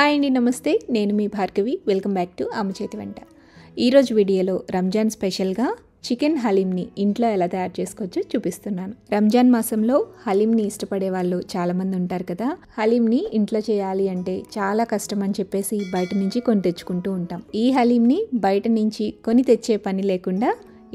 Hi అండి, నమస్తే. నేను మీ భార్గవి. వెల్కమ్ బ్యాక్ టు అమ్మ చేతి వంట. ఈరోజు వీడియోలో రంజాన్ స్పెషల్గా చికెన్ హలీంని ఇంట్లో ఎలా తయారు చేసుకోవచ్చో చూపిస్తున్నాను. రంజాన్ మాసంలో హలీంని ఇష్టపడే వాళ్ళు చాలామంది ఉంటారు కదా. హలీంని ఇంట్లో చేయాలి అంటే చాలా కష్టం అని చెప్పేసి బయట నుంచి కొని తెచ్చుకుంటూ ఉంటాం. ఈ హలీంని బయట నుంచి కొని తెచ్చే పని లేకుండా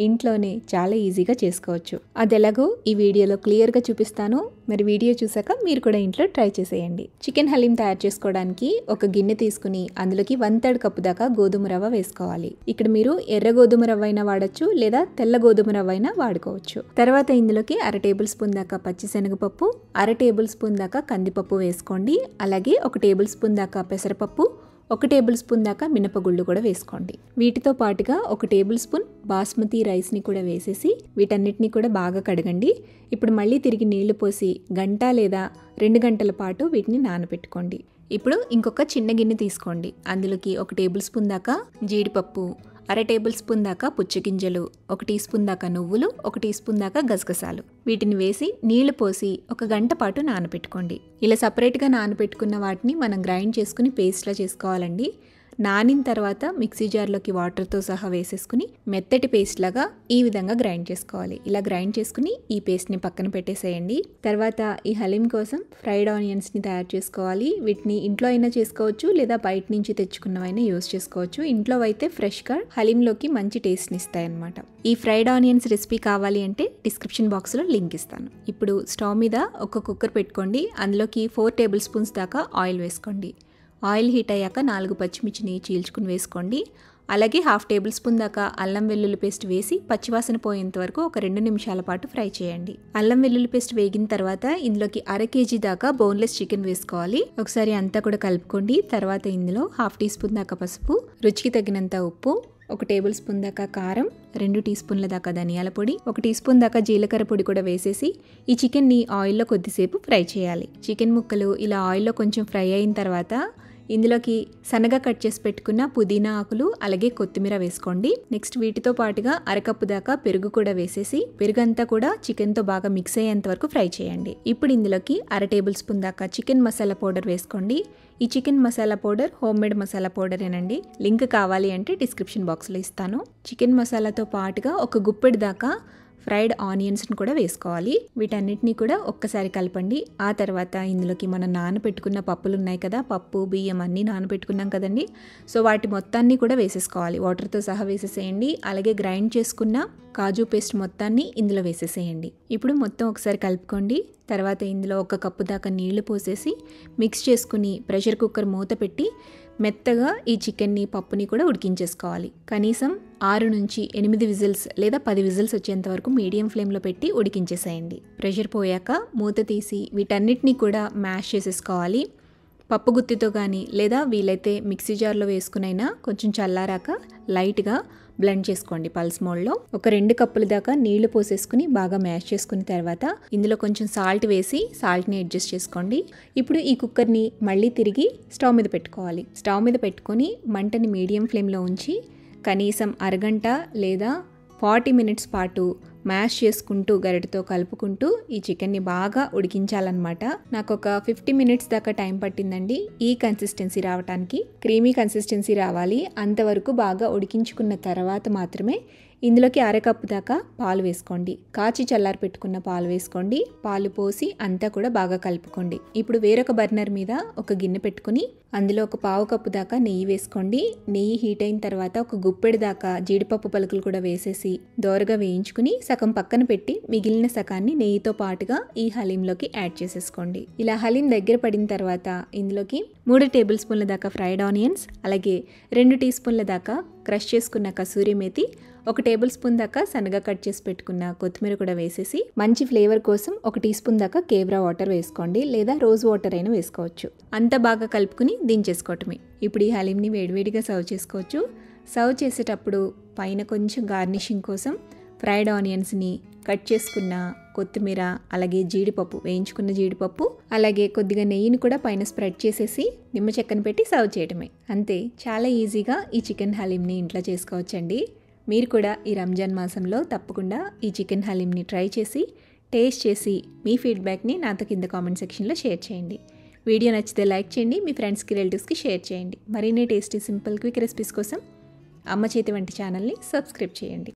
ఇంట్లోనే చాలా ఈజీగా చేసుకోవచ్చు. అది ఎలాగో ఈ వీడియోలో క్లియర్గా చూపిస్తాను. మరి వీడియో చూసాక మీరు కూడా ఇంట్లో ట్రై చేసేయండి. చికెన్ హలీం తయారు చేసుకోవడానికి ఒక గిన్నె తీసుకుని అందులోకి 1/3 కప్పు దాకా గోధుమ రవ్వ వేసుకోవాలి. ఇక్కడ మీరు ఎర్ర గోధుమ రవ్వ అయినా వాడచ్చు, లేదా తెల్ల గోధుమ రవ్వ అయినా వాడుకోవచ్చు. తర్వాత ఇందులోకి 1/2 టేబుల్ స్పూన్ దాకా పచ్చిశనగపప్పు, 1/2 టేబుల్ స్పూన్ దాకా కందిపప్పు వేసుకోండి. అలాగే 1 టేబుల్ స్పూన్ దాకా పెసరపప్పు, 1 టేబుల్ స్పూన్ దాకా మినపగుళ్ళు కూడా వేసుకోండి. వీటితో పాటుగా 1 టేబుల్ స్పూన్ బాస్మతి రైస్ని కూడా వేసేసి వీటన్నిటిని కూడా బాగా కడగండి. ఇప్పుడు మళ్ళీ తిరిగి నీళ్లు పోసి గంట లేదా 2 గంటల పాటు వీటిని నానబెట్టుకోండి. ఇప్పుడు ఇంకొక చిన్న గిన్నె తీసుకోండి. అందులోకి 1 టేబుల్ స్పూన్ దాకా జీడిపప్పు, 1/2 టేబుల్ స్పూన్ దాకా పుచ్చగింజలు, 1 టీ స్పూన్ దాకా నువ్వులు, 1 టీ స్పూన్ దాకా గసగసాలు వీటిని వేసి నీళ్లు పోసి 1 గంట పాటు నానబెట్టుకోండి. ఇలా సపరేట్గా నానబెట్టుకున్న వాటిని మనం గ్రైండ్ చేసుకుని పేస్ట్లా చేసుకోవాలండి. నానిన తర్వాత మిక్సీ జార్లోకి వాటర్తో సహా వేసేసుకుని మెత్తటి పేస్ట్ లాగా ఈ విధంగా గ్రైండ్ చేసుకోవాలి. ఇలా గ్రైండ్ చేసుకుని ఈ పేస్ట్ని పక్కన పెట్టేసేయండి. తర్వాత ఈ హలీం కోసం ఫ్రైడ్ ఆనియన్స్ని తయారు చేసుకోవాలి. వీటిని ఇంట్లో అయినా చేసుకోవచ్చు, లేదా బయట నుంచి తెచ్చుకున్నవైనా యూస్ చేసుకోవచ్చు. ఇంట్లో అయితే ఫ్రెష్గా హలీంలోకి మంచి టేస్ట్ని ఇస్తాయి అన్నమాట. ఈ ఫ్రైడ్ ఆనియన్స్ రెసిపీ కావాలి అంటే డిస్క్రిప్షన్ బాక్స్లో లింక్ ఇస్తాను. ఇప్పుడు స్టవ్ మీద ఒక కుక్కర్ పెట్టుకోండి. అందులోకి 4 టేబుల్ స్పూన్స్ దాకా ఆయిల్ వేసుకోండి. ఆయిల్ హీట్ అయ్యాక 4 పచ్చిమిర్చిని చీల్చుకుని వేసుకోండి. అలాగే 1/2 టేబుల్ స్పూన్ దాకా అల్లం వెల్లుల్లి పేస్ట్ వేసి పచ్చివాసన పోయేంత వరకు ఒక 2 నిమిషాల పాటు ఫ్రై చేయండి. అల్లం వెల్లుల్లి పేస్ట్ వేగిన తర్వాత ఇందులోకి 1/2 కేజీ దాకా బోన్లెస్ చికెన్ వేసుకోవాలి. ఒకసారి అంతా కూడా కలుపుకోండి. తర్వాత ఇందులో 1/2 టీ స్పూన్ దాకా పసుపు, రుచికి తగినంత ఉప్పు, 1 టేబుల్ స్పూన్ దాకా కారం, 2 టీ స్పూన్ల దాకా ధనియాల పొడి, 1 టీ స్పూన్ దాకా జీలకర్ర పొడి కూడా వేసేసి ఈ చికెన్ని ఆయిల్లో కొద్దిసేపు ఫ్రై చేయాలి. చికెన్ ముక్కలు ఇలా ఆయిల్లో కొంచెం ఫ్రై అయిన తర్వాత ఇందులోకి సన్నగా కట్ చేసి పెట్టుకున్న పుదీనా ఆకులు అలాగే కొత్తిమీర వేసుకోండి. నెక్స్ట్ వీటితో పాటుగా 1/2 కప్పు దాకా పెరుగు కూడా వేసేసి పెరుగంతా కూడా చికెన్తో బాగా మిక్స్ అయ్యేంత వరకు ఫ్రై చేయండి. ఇప్పుడు ఇందులోకి 1/2 టేబుల్ స్పూన్ దాకా చికెన్ మసాలా పౌడర్ వేసుకోండి. ఈ chicken masala powder homemade masala పౌడరేనండి. లింక్ కావాలి అంటే డిస్క్రిప్షన్ బాక్స్లో ఇస్తాను. చికెన్ మసాలాతో పాటుగా ఒక గుప్పెడు దాకా ఫ్రైడ్ ఆనియన్స్ని కూడా వేసుకోవాలి. వీటన్నిటిని కూడా ఒక్కసారి కలపండి. ఆ తర్వాత ఇందులోకి మనం నానబెట్టుకున్న పప్పులు ఉన్నాయి కదా, పప్పు బియ్యం అన్నీ నానబెట్టుకున్నాం కదండి. సో వాటి మొత్తాన్ని కూడా వేసేసుకోవాలి. వాటర్తో సహా వేసేసేయండి. అలాగే గ్రైండ్ చేసుకున్న కాజు పేస్ట్ మొత్తాన్ని ఇందులో వేసేసేయండి. ఇప్పుడు మొత్తం ఒకసారి కలుపుకోండి. తర్వాత ఇందులో 1 కప్పు దాకా నీళ్లు పోసేసి మిక్స్ చేసుకుని ప్రెషర్ కుక్కర్ మూత పెట్టి మెత్తగా ఈ చికెన్ని పప్పుని కూడా ఉడికించేసుకోవాలి. కనీసం 6 నుంచి 8 విజిల్స్ లేదా 10 విజిల్స్ వచ్చేంత వరకు మీడియం ఫ్లేమ్లో పెట్టి ఉడికించేసేయండి. ప్రెషర్ పోయాక మూత తీసి వీటన్నిటిని కూడా మ్యాష్ చేసేసుకోవాలి. పప్పు గుత్తితో కానీ లేదా వీలైతే మిక్సీ జార్లో వేసుకునైనా కొంచెం చల్లారాక లైట్గా బ్లెండ్ చేసుకోండి పల్స్ మోడ్లో. ఒక 2 కప్పుల దాకా నీళ్లు పోసేసుకుని బాగా మ్యాష్ చేసుకున్న తర్వాత ఇందులో కొంచెం సాల్ట్ వేసి సాల్ట్ని అడ్జస్ట్ చేసుకోండి. ఇప్పుడు ఈ కుక్కర్ని మళ్ళీ తిరిగి స్టవ్ మీద పెట్టుకోవాలి. స్టవ్ మీద పెట్టుకొని మంటని మీడియం ఫ్లేమ్లో ఉంచి కనీసం అరగంట లేదా 40 మినిట్స్ పాటు మ్యాష్ చేసుకుంటూ గరిటతో కలుపుకుంటూ ఈ చికెన్ని బాగా ఉడికించాలన్నమాట. నాకు ఒక 50 మినిట్స్ దాకా టైం పట్టిందండి ఈ కన్సిస్టెన్సీ రావడానికి. క్రీమీ కన్సిస్టెన్సీ రావాలి. అంతవరకు బాగా ఉడికించుకున్న తర్వాత మాత్రమే ఇందులోకి 1/2 కప్పు దాకా పాలు వేసుకోండి. కాచి చల్లారి పెట్టుకున్న పాలు వేసుకోండి. పాలు పోసి అంతా కూడా బాగా కలుపుకోండి. ఇప్పుడు వేరొక బర్నర్ మీద ఒక గిన్నె పెట్టుకుని అందులో ఒక 1/4 కప్పు దాకా నెయ్యి వేసుకోండి. నెయ్యి హీట్ అయిన తర్వాత ఒక గుప్పెడు దాకా జీడిపప్పు పలుకులు కూడా వేసేసి దోరగా వేయించుకుని సగం పక్కన పెట్టి మిగిలిన సగాన్ని నెయ్యితో పాటుగా ఈ హలీంలోకి యాడ్ చేసేసుకోండి. ఇలా హలీం దగ్గర పడిన తర్వాత ఇందులోకి 3 టేబుల్ స్పూన్ల దాకా ఫ్రైడ్ ఆనియన్స్, అలాగే 2 టీ స్పూన్ల దాకా క్రష్ చేసుకున్న కసూరి మేతి, 1 టేబుల్ స్పూన్ దాకా సన్నగా కట్ చేసి పెట్టుకున్న కొత్తిమీర కూడా వేసేసి మంచి ఫ్లేవర్ కోసం 1 టీ స్పూన్ దాకా కేవ్రా వాటర్ వేసుకోండి, లేదా రోజ్ వాటర్ అయినా వేసుకోవచ్చు. అంతా బాగా కలుపుకుని దించేసుకోవటమే. ఇప్పుడు ఈ హలీంని వేడివేడిగా సర్వ్ చేసుకోవచ్చు. సర్వ్ చేసేటప్పుడు పైన కొంచెం గార్నిషింగ్ కోసం ఫ్రైడ్ ఆనియన్స్ని, కట్ చేసుకున్న కొత్తిమీర, అలాగే జీడిపప్పు, వేయించుకున్న జీడిపప్పు, అలాగే కొద్దిగా నెయ్యిని కూడా పైన స్ప్రెడ్ చేసేసి నిమ్మ చెక్కను పెట్టి సర్వ్ చేయడమే. అంతే, చాలా ఈజీగా ఈ చికెన్ హలీంని ఇంట్లో చేసుకోవచ్చండి. మీరు కూడా ఈ రంజాన్ మాసంలో తప్పకుండా ఈ చికెన్ హలీంని ట్రై చేసి టేస్ట్ చేసి మీ ఫీడ్బ్యాక్ని నాతో కింద కామెంట్ సెక్షన్లో షేర్ చేయండి. వీడియో నచ్చితే లైక్ చేయండి, మీ ఫ్రెండ్స్కి రిలేటివ్స్కి షేర్ చేయండి. మరిన్ని టేస్టీ సింపుల్ క్విక్ రెసిపీస్ కోసం అమ్మ చేతి వంట ఛానల్ని సబ్స్క్రైబ్ చేయండి.